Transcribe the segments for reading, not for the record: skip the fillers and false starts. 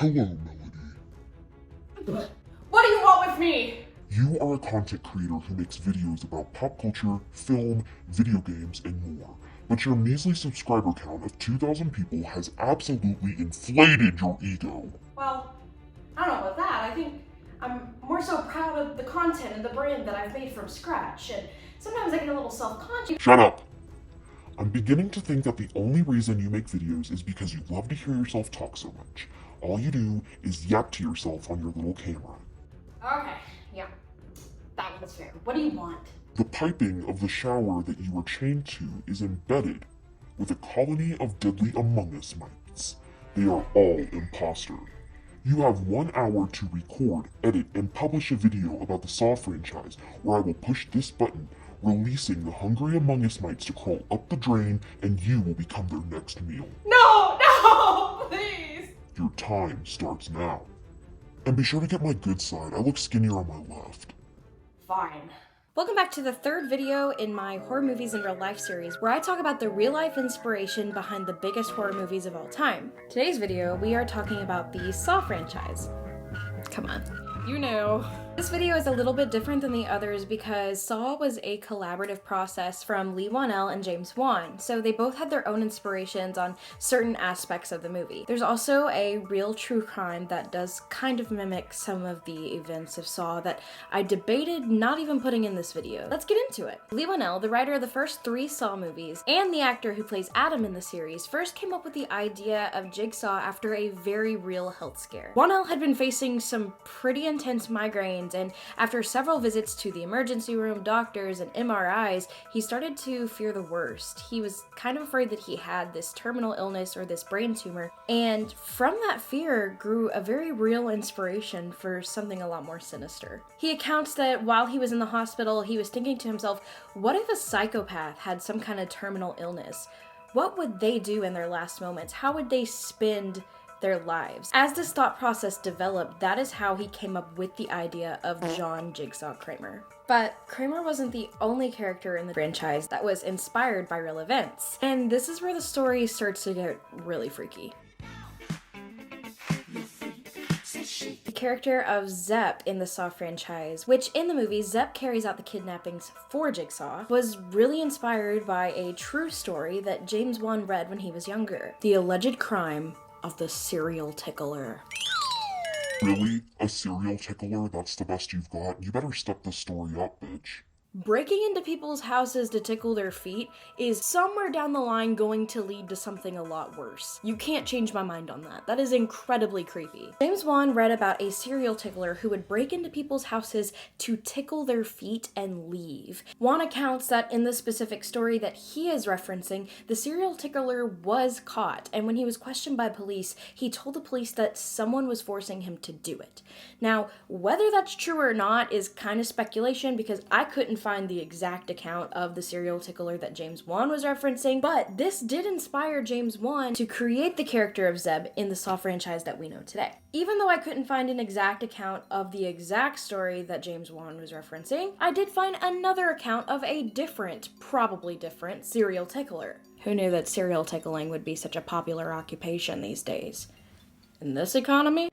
Hello, Melody. What do you want with me? You are a content creator who makes videos about pop culture, film, video games, and more. But your measly subscriber count of 2,000 people has absolutely inflated your ego. Well, I don't know about that. I think I'm more so proud of the content and the brand that I've made from scratch, and sometimes I get a little self-conscious. Shut up! I'm beginning to think that the only reason you make videos is because you love to hear yourself talk so much. All you do is yap to yourself on your little camera. Okay, yeah, that one's fair. What do you want? The piping of the shower that you are chained to is embedded with a colony of deadly Among Us mites. They are all imposter. You have 1 hour to record, edit, and publish a video about the Saw franchise where I will push this button, releasing the hungry Among Us mites to crawl up the drain, and you will become their next meal. No, please! Your time starts now. And be sure to get my good side. I look skinnier on my left. Fine. Welcome back to the third video in my Horror Movies in Real Life series, where I talk about the real-life inspiration behind the biggest horror movies of all time. Today's video, we are talking about the Saw franchise. Come on. You know. This video is a little bit different than the others because Saw was a collaborative process from Leigh Whannell and James Wan, so they both had their own inspirations on certain aspects of the movie. There's also a real true crime that does kind of mimic some of the events of Saw that I debated not even putting in this video. Let's get into it. Leigh Whannell, the writer of the first 3 Saw movies, and the actor who plays Adam in the series, first came up with the idea of Jigsaw after a very real health scare. Whannell had been facing some pretty intense migraines, and after several visits to the emergency room, doctors, and MRIs, he started to fear the worst. He was kind of afraid that he had this terminal illness or this brain tumor, and from that fear grew a very real inspiration for something a lot more sinister. He accounts that while he was in the hospital, he was thinking to himself, what if a psychopath had some kind of terminal illness? What would they do in their last moments? How would they spend their lives? As this thought process developed, that is how he came up with the idea of John Jigsaw Kramer. But Kramer wasn't the only character in the franchise that was inspired by real events. And this is where the story starts to get really freaky. The character of Zepp in the Saw franchise, which in the movie Zepp carries out the kidnappings for Jigsaw, was really inspired by a true story that James Wan read when he was younger. The alleged crime of the serial tickler. Really? A serial tickler? That's the best you've got? You better step this story up, bitch. Breaking into people's houses to tickle their feet is somewhere down the line going to lead to something a lot worse. You can't change my mind on that. That is incredibly creepy. James Wan read about a serial tickler who would break into people's houses to tickle their feet and leave. Wan accounts that in the specific story that he is referencing, the serial tickler was caught, and when he was questioned by police, he told the police that someone was forcing him to do it. Now, whether that's true or not is kind of speculation because I couldn't find the exact account of the serial tickler that James Wan was referencing, but this did inspire James Wan to create the character of Zeb in the Saw franchise that we know today. Even though I couldn't find an exact account of the exact story that James Wan was referencing, I did find another account of a different, probably different, serial tickler. Who knew that serial tickling would be such a popular occupation these days? In this economy?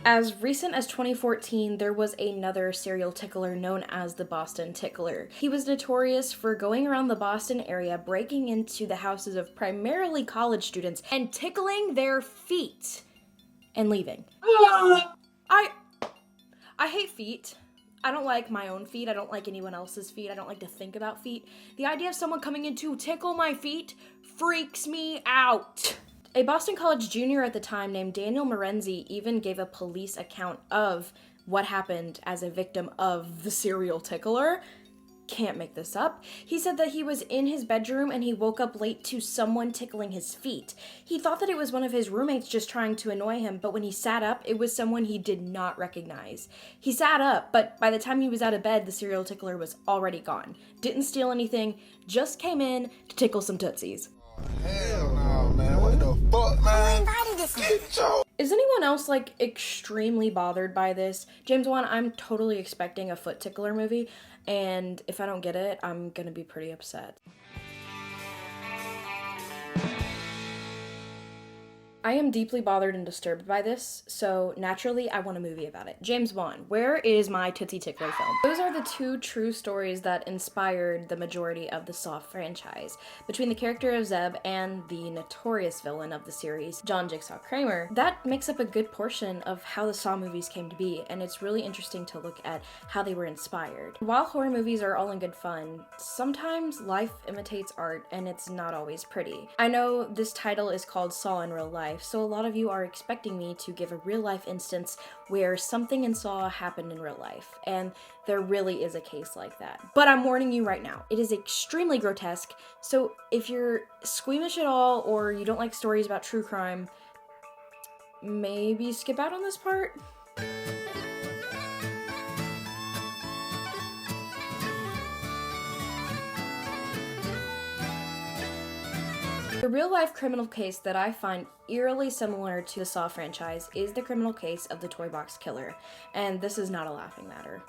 As recent as 2014, there was another serial tickler known as the Boston Tickler. He was notorious for going around the Boston area, breaking into the houses of primarily college students and tickling their feet and leaving. I hate feet. I don't like my own feet. I don't like anyone else's feet. I don't like to think about feet. The idea of someone coming in to tickle my feet freaks me out. A Boston College junior at the time named Daniel Morenzi even gave a police account of what happened as a victim of the serial tickler. Can't make this up. He said that he was in his bedroom and he woke up late to someone tickling his feet. He thought that it was one of his roommates just trying to annoy him, but when he sat up, it was someone he did not recognize. He sat up, but by the time he was out of bed, the serial tickler was already gone. Didn't steal anything, just came in to tickle some tootsies. Hell no, man. What the fuck, man? Is anyone else, like, extremely bothered by this? James Wan, I'm totally expecting a foot tickler movie, and if I don't get it, I'm gonna be pretty upset. I am deeply bothered and disturbed by this, so naturally I want a movie about it. James Wan, where is my Tootsie Tickler film? Those are the two true stories that inspired the majority of the Saw franchise. Between the character of Zeb and the notorious villain of the series, John Jigsaw Kramer, that makes up a good portion of how the Saw movies came to be, and it's really interesting to look at how they were inspired. While horror movies are all in good fun, sometimes life imitates art and it's not always pretty. I know this title is called Saw in Real Life, so a lot of you are expecting me to give a real life instance where something in Saw happened in real life, and there really is a case like that. But I'm warning you right now, it is extremely grotesque, so if you're squeamish at all or you don't like stories about true crime, maybe skip out on this part. The real-life criminal case that I find eerily similar to the Saw franchise is the criminal case of the Toy Box Killer, and this is not a laughing matter.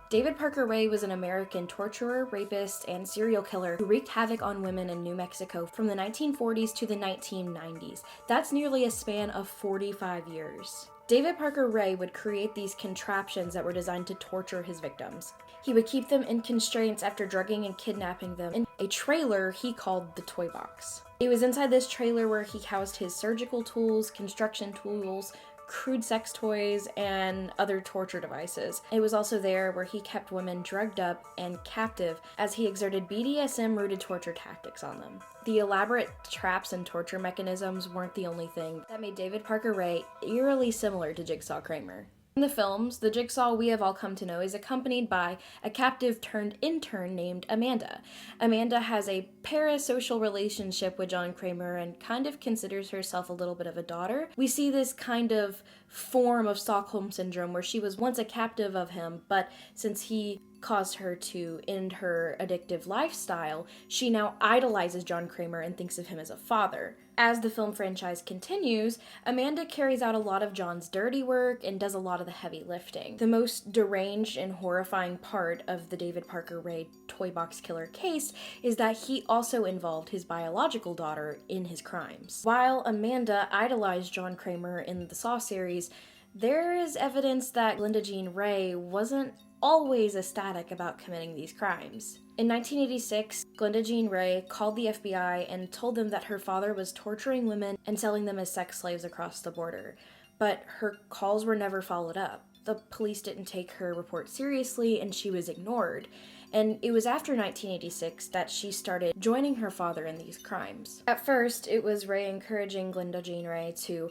David Parker Ray was an American torturer, rapist, and serial killer who wreaked havoc on women in New Mexico from the 1940s to the 1990s. That's nearly a span of 45 years. David Parker Ray would create these contraptions that were designed to torture his victims. He would keep them in constraints after drugging and kidnapping them in a trailer he called the Toy Box. It was inside this trailer where he housed his surgical tools, construction tools, crude sex toys, and other torture devices. It was also there where he kept women drugged up and captive as he exerted BDSM-rooted torture tactics on them. The elaborate traps and torture mechanisms weren't the only thing that made David Parker Ray eerily similar to Jigsaw Kramer. In the films, the Jigsaw we have all come to know is accompanied by a captive turned intern named Amanda. Amanda has a parasocial relationship with John Kramer and kind of considers herself a little bit of a daughter. We see this kind of form of Stockholm Syndrome where she was once a captive of him, but since he caused her to end her addictive lifestyle, she now idolizes John Kramer and thinks of him as a father. As the film franchise continues, Amanda carries out a lot of John's dirty work and does a lot of the heavy lifting. The most deranged and horrifying part of the David Parker Ray Toy Box Killer case is that he also involved his biological daughter in his crimes. While Amanda idolized John Kramer in the Saw series, there is evidence that Glenda Jean Ray wasn't always ecstatic about committing these crimes. In 1986, Glenda Jean Ray called the FBI and told them that her father was torturing women and selling them as sex slaves across the border, but her calls were never followed up. The police didn't take her report seriously and she was ignored. And it was after 1986 that she started joining her father in these crimes. At first, it was Ray encouraging Glenda Jean Ray to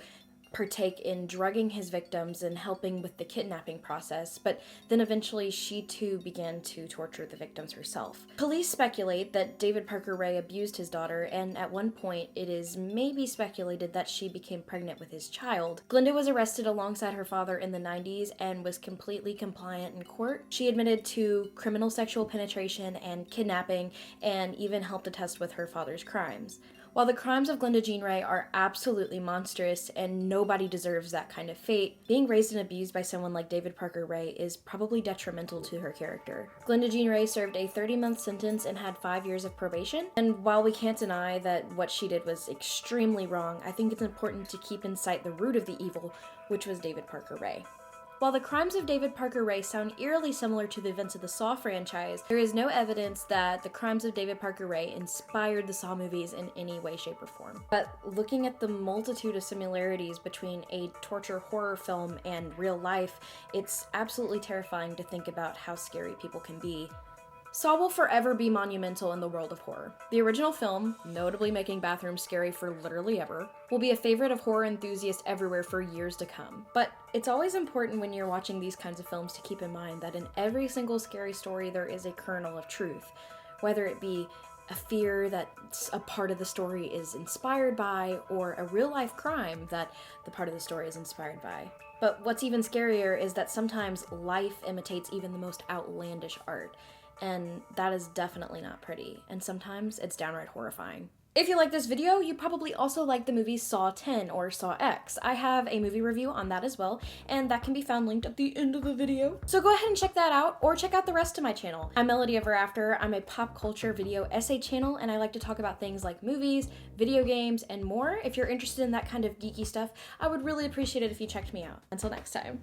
partake in drugging his victims and helping with the kidnapping process, but then eventually she too began to torture the victims herself. Police speculate that David Parker Ray abused his daughter, and at one point it is maybe speculated that she became pregnant with his child. Glenda was arrested alongside her father in the 90s and was completely compliant in court. She admitted to criminal sexual penetration and kidnapping and even helped attest with her father's crimes. While the crimes of Glenda Jean Ray are absolutely monstrous and nobody deserves that kind of fate, being raised and abused by someone like David Parker Ray is probably detrimental to her character. Glenda Jean Ray served a 30-month sentence and had 5 years of probation, and while we can't deny that what she did was extremely wrong, I think it's important to keep in sight the root of the evil, which was David Parker Ray. While the crimes of David Parker Ray sound eerily similar to the events of the Saw franchise, there is no evidence that the crimes of David Parker Ray inspired the Saw movies in any way, shape, or form. But looking at the multitude of similarities between a torture horror film and real life, it's absolutely terrifying to think about how scary people can be. Saw will forever be monumental in the world of horror. The original film, notably making bathrooms scary for literally ever, will be a favorite of horror enthusiasts everywhere for years to come. But it's always important when you're watching these kinds of films to keep in mind that in every single scary story there is a kernel of truth, whether it be a fear that a part of the story is inspired by, or a real-life crime that the part of the story is inspired by. But what's even scarier is that sometimes life imitates even the most outlandish art. And that is definitely not pretty, and sometimes it's downright horrifying. If you like this video, you probably also like the movie Saw 10 or Saw X. I have a movie review on that as well, and that can be found linked at the end of the video. So go ahead and check that out, or check out the rest of my channel. I'm MelodyEverAfter. I'm a pop culture video essay channel, and I like to talk about things like movies, video games, and more. If you're interested in that kind of geeky stuff, I would really appreciate it if you checked me out. Until next time.